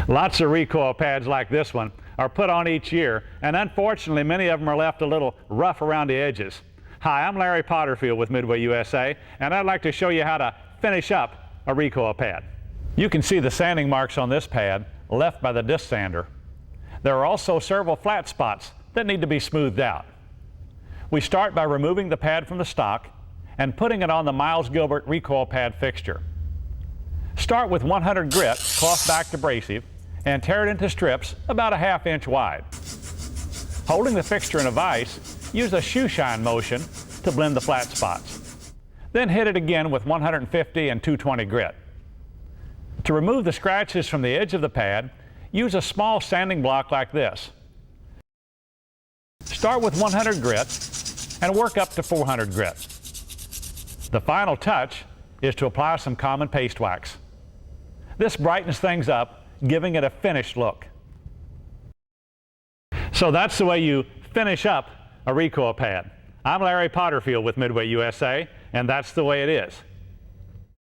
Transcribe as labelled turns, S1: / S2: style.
S1: Lots of recoil pads like this one are put on each year, and unfortunately many of them are left a little rough around the edges. Hi, I'm Larry Potterfield with Midway USA, and I'd like to show you how to finish up a recoil pad. You can see the sanding marks on this pad left by the disc sander. There are also several flat spots that need to be smoothed out. We start by removing the pad from the stock and putting it on the Miles Gilbert Recoil Pad fixture. Start with 100 grit cloth backed abrasive and tear it into strips about a ½ inch wide. Holding the fixture in a vise, use a shoe shine motion to blend the flat spots. Then hit it again with 150 and 220 grit. To remove the scratches from the edge of the pad, use a small sanding block like this. Start with 100 grit and work up to 400 grit. The final touch is to apply some common paste wax. This brightens things up, giving it a finished look. So that's the way you finish up a recoil pad. I'm Larry Potterfield with Midway USA, and that's the way it is.